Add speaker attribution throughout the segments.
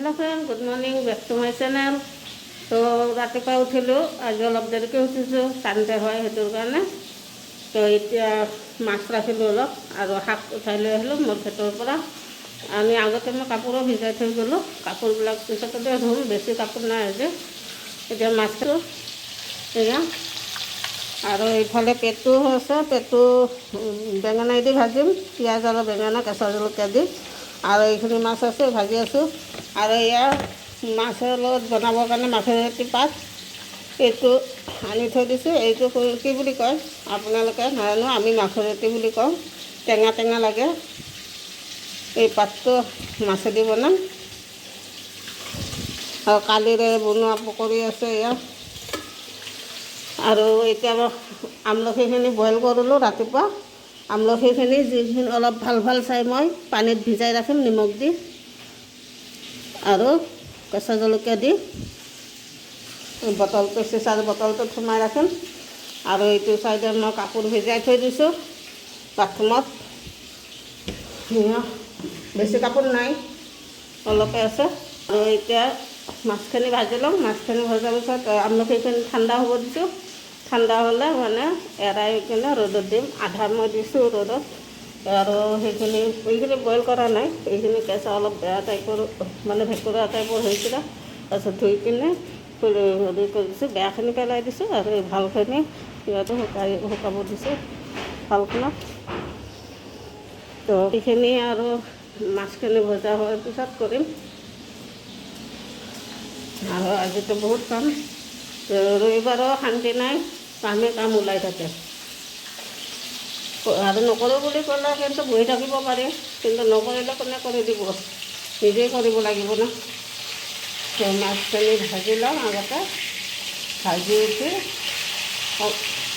Speaker 1: Hello friend good morning back to my channel. तो रातिपुৱা উঠিলোঁ, আজি অলপ দেৰিকৈ উঠিছোঁ, চানডে হয় সেইটোৰ কাৰণে। তো এতিয়া মাছ ৰাখিলোঁ অলপ আৰু শাক উঠাই লৈ আহিলোঁ মোৰ ক্ষেতৰ পৰা। আমি আগতে মই কাপোৰো ভিজাই থৈ গ'লোঁ, কাপোৰবিলাক পিছতে ধুম, বেছি কাপোৰ নাই আজি। এতিয়া মাছটো এয়া আৰু এইফালে পেটু আছে, পেটু বেঙেনা দি ভাজিম, পিঁয়াজ আৰু বেঙেনা কেঁচা জলকীয়া দি। আৰু এইখিনি মাছ আছে ভাজি আছোঁ। আৰু এয়া মাছৰ লগত বনাবৰ কাৰণে মাছেৰেতি পাত এইটো আনি থৈ দিছোঁ। এইটো কি বুলি কয় আপোনালোকে নাজানো, আমি মাছেৰেতি বুলি কওঁ। টেঙা টেঙা লাগে। এই পাতটো মাছেদি বনাম। আৰু কালিৰে বনোৱা পকৰি আছে এয়া। আৰু এতিয়া আমলখিখিনি বইল কৰিলোঁ ৰাতিপুৱা। আমলখিখিনি যিখিনি অলপ ভাল ভাল চাই মই পানীত ভিজাই ৰাখিম নিমখ দি আৰু কেঁচা জলকীয়া দি বটলটো চিচাৰ বটলটোত সোমাই ৰাখিম। আৰু এইটো চাইডে মই কাপোৰ ভিজাই থৈ দিছোঁ বাথৰুমত। বেছি কাপোৰ নাই, অলপে আছে। আৰু এতিয়া মাছখিনি ভাজি ল'ম। মাছখিনি ভজাৰ পিছত আমলখিখিনি ঠাণ্ডা হ'ব দিছোঁ। ঠাণ্ডা হ'লে মানে এৰাই কিনে ৰ'দত দিম। আধা মই দিছোঁ ৰ'দত। আৰু এইখিনি বইল কৰা নাই, এইখিনি কেঁচা অলপ বেয়া টাইপৰ মানে ভেঁকুৰা টাইপৰ হৈছিলে। তাৰপিছত ধুই কিনে হেৰি কৰি দিছোঁ, বেয়াখিনি পেলাই দিছোঁ আৰু ভালখিনি সিহঁতে শুকাব দিছোঁ ভালখনত। তো এইখিনি আৰু মাছখিনি ভজা হোৱাৰ পিছত কৰিম। আৰু আজিতো বহুত কাম, ৰবিবাৰো শান্তি নাই, কামে কাম ওলাই থাকে। আৰু নকৰোঁ বুলি ক'লে কিন্তু বহি থাকিব পাৰি, কিন্তু নকৰিলে কোনে কৰি দিব, নিজেই কৰিব লাগিব ন। মাছখিনি ভাজি লওঁ আগতে, ভাজি উঠি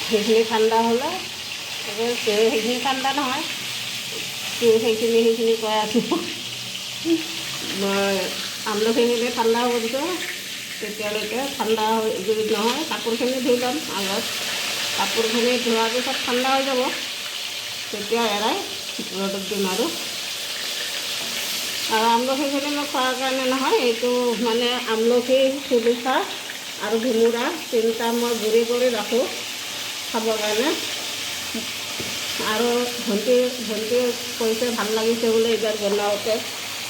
Speaker 1: সেইখিনি ঠাণ্ডা হ'লে সেইখিনি ঠাণ্ডা নহয়, সেইখিনি কৈ আছোঁ মই। আমলখিখিনি ঠাণ্ডা হ'ব দিছোঁ। তেতিয়ালৈকে ঠাণ্ডা যদি নহয় কাপোৰখিনি ধুই ল'ম আগত। কাপোৰখিনি ধোৱাৰ পিছত ঠাণ্ডা হৈ যাব, তেতিয়া এৰাই ৰ'দত দিম। আৰু আমলখিখিনি মই খোৱাৰ কাৰণে নহয়, এইটো মানে আমলখি, শিলিখা আৰু ভোমোৰা তিনিটা মই গুড়ি কৰি ৰাখোঁ খাবৰ কাৰণে। আৰু ভণ্টি কৈছে ভাল লাগিছে বোলে এইবাৰ বনাওঁতে,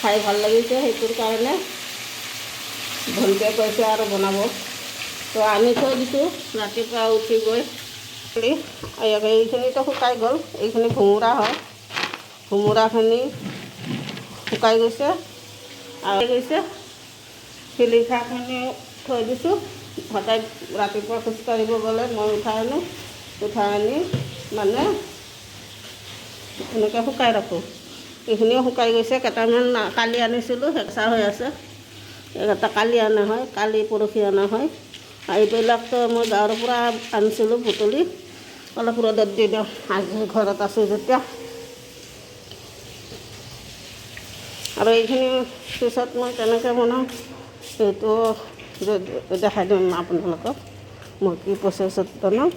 Speaker 1: খাই ভাল লাগিছে, সেইটোৰ কাৰণে ভণ্টিয়ে কৈছে আৰু বনাব। তো আনি থৈ দিছোঁ ৰাতিপুৱা উঠি গৈ। এইখিনিতো শুকাই গ'ল, এইখিনি ভোমোৰা হয়। ভোমোৰাখিনি শুকাই গৈছে আৰু শিলিখাখিনি থৈ দিছোঁ। সদায় ৰাতিপুৱা খোজকাঢ়িব গ'লে মই উঠাই আনি মানে এনেকৈ শুকাই ৰাখোঁ। এইখিনিও শুকাই গৈছে। কেইটামান কালি আনিছিলোঁ, হেঁচা হৈ আছে। এটা কালি অনা হয়, কালি পৰহি অনা হয়। এইবিলাকতো মই গাঁৱৰ পৰা আনিছিলোঁ বুটলি। অলপ ৰ'দত দি দিওঁ আজি ঘৰত আছোঁ যেতিয়া। আৰু এইখিনি পিছত মই কেনেকৈ বনাওঁ সেইটো দেখাই দিম আপোনালোকক, মই কি প্ৰচেছত বনাওঁ।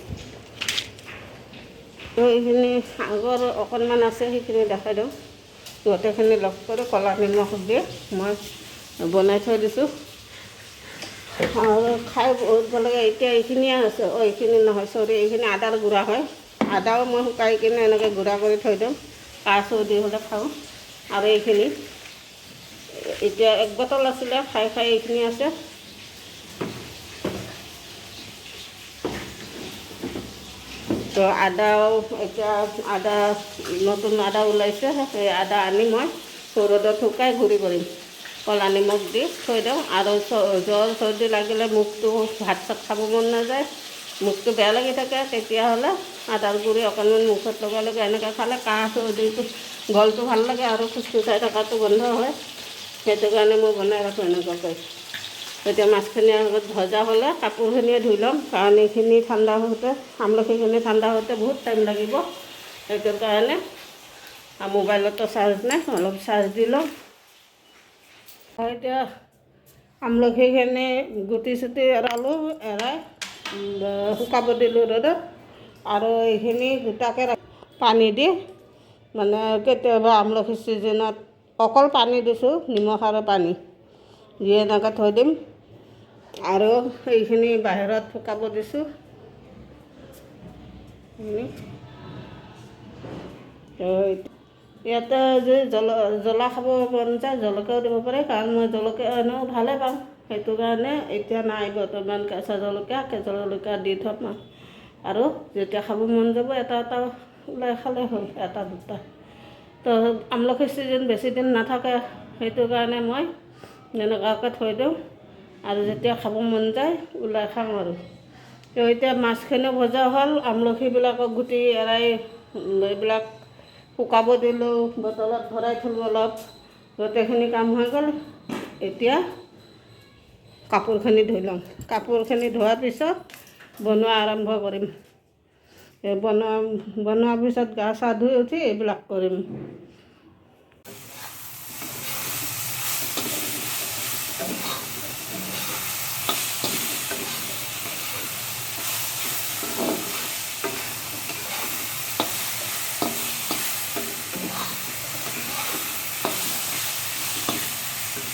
Speaker 1: এইখিনি আগৰ অকণমান আছে, সেইখিনি দেখাই দিওঁ। গোটেইখিনি লগ কৰি ক'লা নিমখ দি মই বনাই থৈ দিছোঁ। আৰু খাই বহুত ভাল লাগে। এতিয়া এইখিনিয়ে আছে, এইখিনি নহয় চৰি, এইখিনি আদাৰ গুড়া হয়। আদাও মই শুকাই কিনে এনেকৈ গুড়া কৰি থৈ দিওঁ, কাহ চৰ্দি হ'লে খাওঁ। আৰু এইখিনি এতিয়া 1 বটল আছিলে, খাই এইখিনি আছে। তো আদাও এতিয়া নতুন আদা ওলাইছে, সেই আদা আনি মই ৰ'দত শুকাই গুড়ি কৰিম, ক'লা নিমখ দি থৈ দিওঁ। আৰু জ্বৰ চৰ্দি লাগিলে, মুখটো ভাত চাত খাব মন নাযায়, মুখটো বেয়া লাগি থাকে, তেতিয়াহ'লে আদাৰ গুড়ি অকণমান মুখত লগাই এনেকৈ খালে কাহ চৰ্দিটো গলটো ভাল লাগে আৰু খুচখুচাই থকাটো বন্ধ হয়। সেইটো কাৰণে মই বনাই ৰাখোঁ এনেকুৱাকৈ। এতিয়া মাছখিনি আগত ভজা হ'লে কাপোৰখিনিয়ে ধুই ল'ম, কাৰণ এইখিনি ঠাণ্ডা হওঁতে, আমলখিখিনি ঠাণ্ডা হওঁতে বহুত টাইম লাগিব। সেইটো কাৰণে মোবাইলতো চাৰ্জ নাই, অলপ চাৰ্জ দি লওঁ। এতিয়া আমলখিখিনি গুটি চুটি এৰালোঁ, এৰাই শুকাব দিলোঁ ৰ'দত। আৰু এইখিনি গোটাকৈ পানী দি, মানে কেতিয়াবা আমলখি ছিজনত অকল পানী দিছোঁ, নিমখ আৰু পানী। দি এনেকৈ থৈ দিম আৰু এইখিনি বাহিৰত শুকাব দিছোঁ। ইয়াতে যদি জ্বলা খাব মন যায় জলকীয়াও দিব পাৰে, কাৰণ মই জলকীয়া এনেও ভালে পাওঁ, সেইটো কাৰণে এতিয়া নাই বৰ্তমান কেঁচা জলকীয়া দি থ'ম আৰু যেতিয়া খাব মন যাব এটা ওলাই খালে হ'ল, এটা দুটা। তো আমলখিৰ ছিজন বেছি দিন নাথাকে, সেইটো কাৰণে মই এনেকুৱাকৈ থৈ দিওঁ আৰু যেতিয়া খাব মন যায় ওলাই খাওঁ আৰু। তো এতিয়া মাছখিনি ভজা হ'ল, আমলখিবিলাকক গুটি এৰাই এইবিলাক শুকাব দিলোঁ, বটলত ভৰাই থলোঁ অলপ, গোটেইখিনি কাম হৈ গ'ল। এতিয়া কাপোৰখিনি ধুই লওঁ, কাপোৰখিনি ধোৱাৰ পিছত বনোৱা আৰম্ভ কৰিম। বনোৱাৰ পিছত গা চা ধুই উঠি এইবিলাক কৰিম।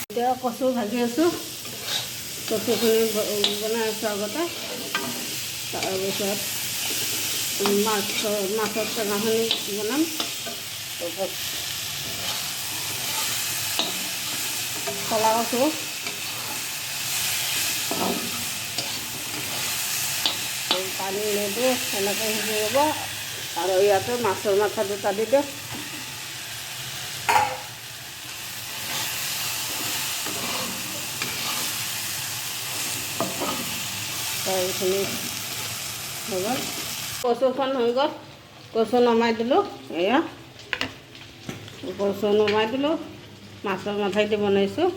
Speaker 1: এতিয়া কচু ভাজি আছোঁ, কচুখিনি বনাই আছোঁ আগতে। তাৰপিছত মাছৰ টেঙাখিনি বনাম। তাৰপিছত কলা কচু, পানী নিদিওঁ, এনেকৈ সিজি যাব। আৰু ইয়াতে মাছৰ মাথা দুটা দি দিওঁ। এইখিনি হৈ গ'ল, কচুখন হৈ গ'ল, কচু নমাই দিলোঁ। এয়া কচু নমাই দিলোঁ, মাছৰ মাথাই দি বনাইছোঁ।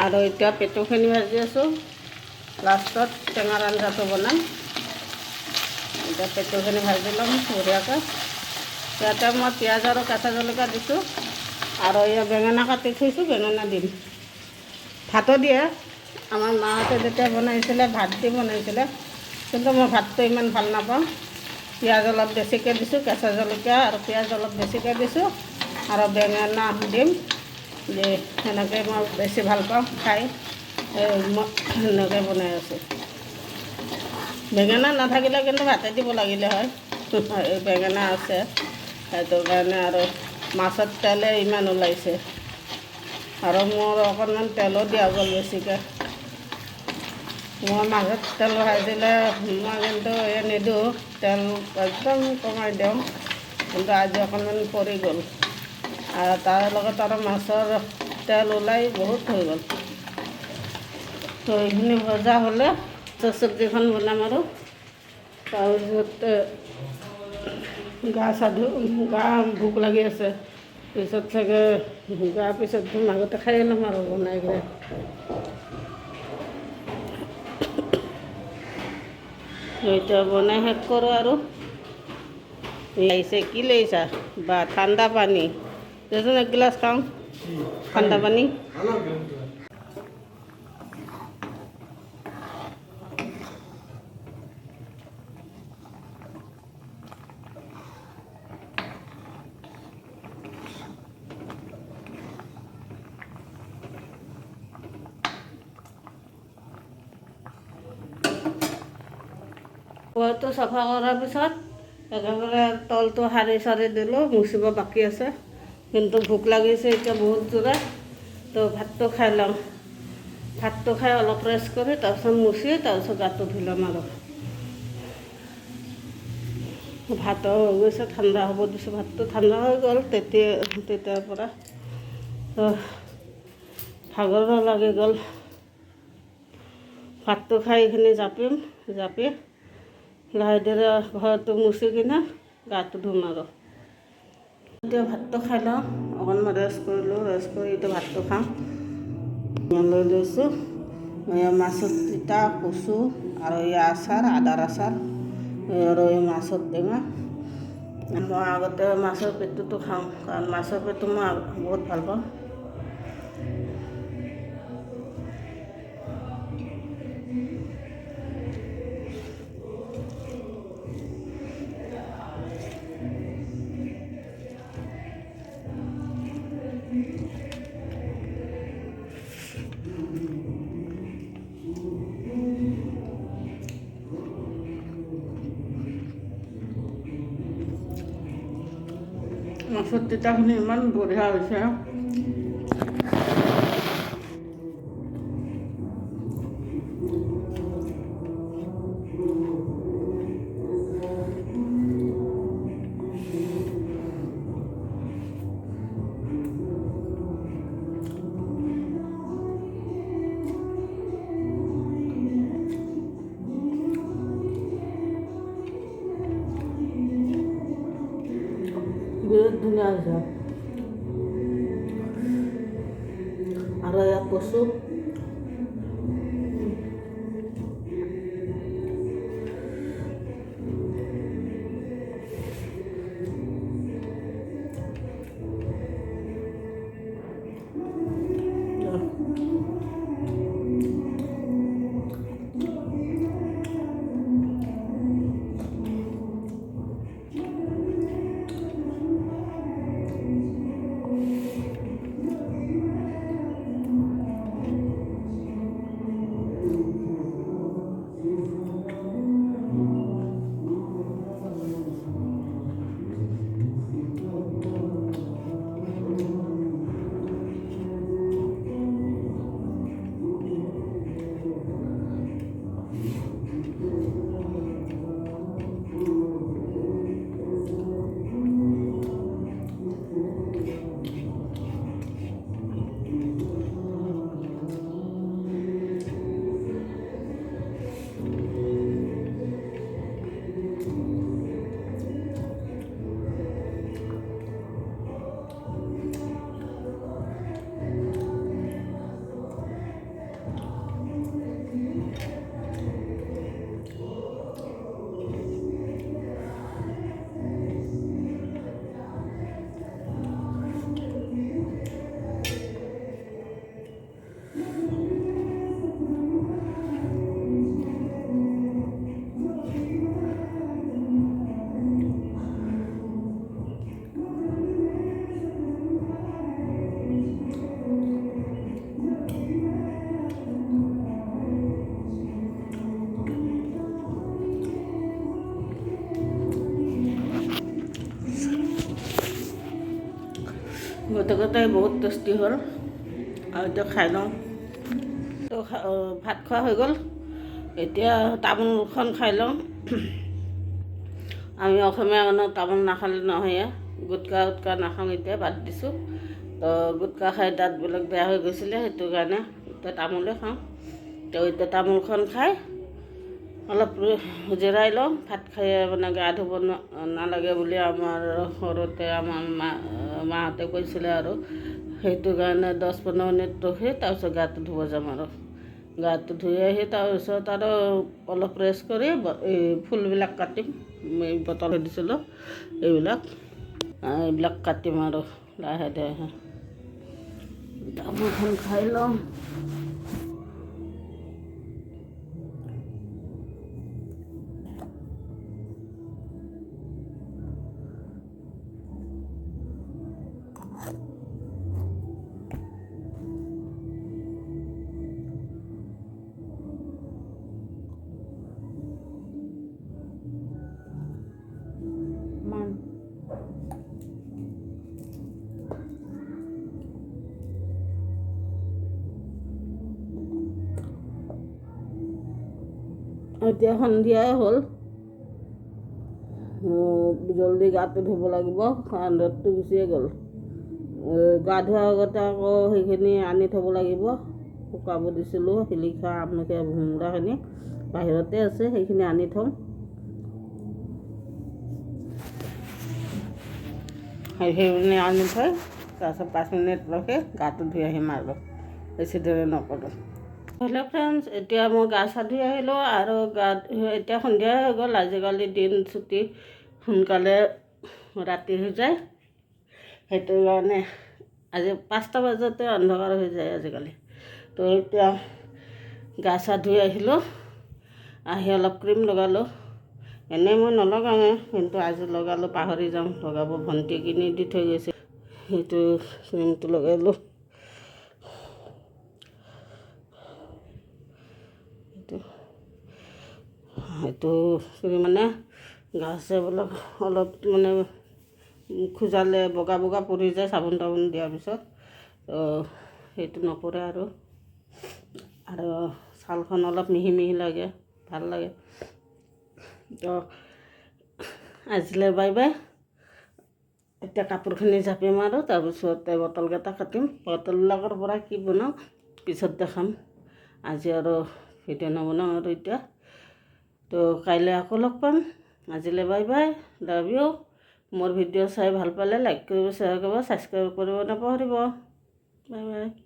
Speaker 1: আৰু এতিয়া পেটুখিনি ভাজি আছোঁ, লাষ্টত টেঙাৰ আঞ্জাটো বনাম। এতিয়া পেটুখিনি ভাজি ল'ম বঢ়িয়াকৈ। ইয়াতে মই পিঁয়াজ আৰু কেঁচা জলকীয়া দিছোঁ আৰু এয়া বেঙেনা কাটি থৈছোঁ, বেঙেনা দিম। ভাতো দিয়ে, আমাৰ মাহঁতে যেতিয়া বনাইছিলে ভাত দি বনাইছিলে, কিন্তু মই ভাতটো ইমান ভাল নাপাওঁ। পিঁয়াজ অলপ বেছিকৈ দিছোঁ, কেঁচা জলকীয়া আৰু পিঁয়াজ অলপ বেছিকৈ দিছোঁ আৰু বেঙেনা দিম। যে সেনেকৈ মই বেছি ভাল পাওঁ খাই, মই সেনেকৈ বনাই আছোঁ। বেঙেনা নাথাকিলে কিন্তু ভাতে দিব লাগিলে হয়, বেঙেনা আছে সেইটো কাৰণে। আৰু মাছত তেলে ইমান ওলাইছে আৰু মোৰ অকণমান তেলো দিয়া গ'ল বেছিকৈ। মই মাছত তেল ভাজিলে মই কিন্তু নিদিওঁ, তেল একদম কমাই দিওঁ, কিন্তু আজি অকণমান পৰি গ'ল। আৰু তাৰ লগত আৰু মাছৰ তেল ওলাই বহুত হৈ গ'ল। তো এইখিনি ভজা হ'লে চব্জিখন বনাম আৰু। তাৰপিছত গা ভোক লাগি আছে, পিছত চাগে পিছত আগতে খাই ল'ম আৰু বনাই কিনে। এতিয়া বনাই শেষ কৰোঁ আৰু। লাগিছে কি লৈছা বা ঠাণ্ডা পানী, দেচোন এক গিলাচ খাওঁ ঠাণ্ডা পানী। ঘৰটো চাফা কৰাৰ পিছত একেবাৰে তলটো সাৰি চাৰি দিলোঁ, মুচিব বাকী আছে, কিন্তু ভোক লাগিছে এতিয়া বহুত জোৰে। তো ভাতটো খাই লওঁ, ভাতটো খাই অলপ ৰেষ্ট কৰি তাৰপিছত মুচি তাৰপিছত গাটো ধুই ল'ম আৰু। ভাতো হৈ গৈছে, ঠাণ্ডা হ'ব দিছোঁ, ভাতটো ঠাণ্ডা হৈ গ'ল তেতিয়াৰ পৰা। তো ভাগৰো লাগি গ'ল, ভাতটো খাই এইখিনি জাপি লাহে ধীৰে ঘৰটো মুচি কিনে গাটো ধুম আৰু। এতিয়া ভাতটো খাই লওঁ, অকণমান ৰেষ্ট কৰিলোঁ, ৰেষ্ট কৰি এতিয়া ভাতটো খাওঁ। লৈ লৈছোঁ মাছৰ তিতা, কচু আৰু এই আচাৰ, আদাৰ আচাৰ আৰু এই মাছৰ টেঙা। মই আগতে মাছৰ পেটুটো খাওঁ, কাৰণ মাছৰ পেটু মই বহুত ভাল পাওঁ। মাছৰ তিতাখিনি ইমান বঢ়িয়া হৈছে। বিৰাট ধুনীয়া হৈছে। আৰু ইয়াত কচু, গোটেইকেইটাই বহুত টেষ্টি হ'ল। আৰু এতিয়া খাই লওঁ। তো ভাত খোৱা হৈ গ'ল, এতিয়া তামোলখন খাই লওঁ। আমি অসমীয়া মানুহ তামোল নাখালে নহয়ে। গুটকা নাখাওঁ, এতিয়া বাদ দিছোঁ। তো গুটকা খাই দাঁতবিলাক বেয়া হৈ গৈছিলে, সেইটো কাৰণে এতিয়া তামোলে খাওঁ। তো এতিয়া তামোলখন খাই অলপ জিৰাই লওঁ। ভাত খাই মানে গা ধুব নালাগে বুলি আমাৰ সৰুতে আমাৰ মাহঁতে কৈছিলে, আৰু সেইটো কাৰণে 10-15 মিনিট ৰখি তাৰপিছত গাটো ধুব যাম। আৰু গাটো ধুই আহি তাৰপিছত আৰু অলপ ৰেষ্ট কৰি এই ফুলবিলাক কাটিম। এই বটলত দিছিলোঁ, এইবিলাক কাটিম আৰু লাহে লাহে। তামোলখন খাই লওঁ। এতিয়া সন্ধিয়াই হ'ল, জলদি গাটো ধুব লাগিব, কাৰণ ৰ'দটো গুচিয়ে গ'ল। গা ধোৱাৰ আগতে আকৌ সেইখিনি আনি থ'ব লাগিব। শুকাব দিছিলোঁ, শিলিখা, আমলখি, ভোমোৰাখিনি বাহিৰতে আছে, সেইখিনি আনি থ'ম। সেইখিনি আনি থৈ তাৰপিছত 5 মিনিট ৰখি গাটো ধুই আহিম। আৰু বেছি দেৰি নকৰোঁ। হেল্ল' ফ্ৰেণ্ডছ, এতিয়া মই গা চা ধুই আহিলোঁ, আৰু এতিয়া সন্ধিয়া হৈ গ'ল। আজিকালি দিন চুটি, সোনকালে ৰাতি হৈ যায়। সেইটো কাৰণে আজি 5টা বজাতে অন্ধকাৰ হৈ যায় আজিকালি। তো এতিয়া গা চা ধুই আহিলোঁ, আহি অলপ ক্ৰীম লগালোঁ। এনেই মই নলগাওঁৱে, কিন্তু আজি লগালোঁ, পাহৰি যাওঁ লগাব। ভণ্টি কিনি দি থৈ গৈছে, সেইটো ক্ৰীমটো লগালোঁ। সেইটো ক্ৰীম মানে গা চাবিলাক অলপ মানে খোজালে বগা বগা পৰি যায় চাবোন তাবোন দিয়াৰ পিছত। তো সেইটো নপৰে আৰু ছালখন অলপ মিহি মিহি লাগে, ভাল লাগে। তো আজিলৈ বাই বাই। এতিয়া কাপোৰখিনি জাপি মাৰোঁ, তাৰপিছতে বটলকেইটা কাটিম। বটলবিলাকৰ পৰা কি বনাওঁ পিছত দেখাম। আজি আৰু ভিডিঅ' নবনাওঁ আৰু এতিয়া। তো কাইলৈ আকৌ লগ পাম। আজিলৈ বাই বাই, লাভ ইউ। মোৰ ভিডিঅ' চাই ভাল পালে লাইক কৰিব, শ্বেয়াৰ কৰিব, ছাবস্ক্ৰাইব কৰিব নাপাহৰিব। Bye bye.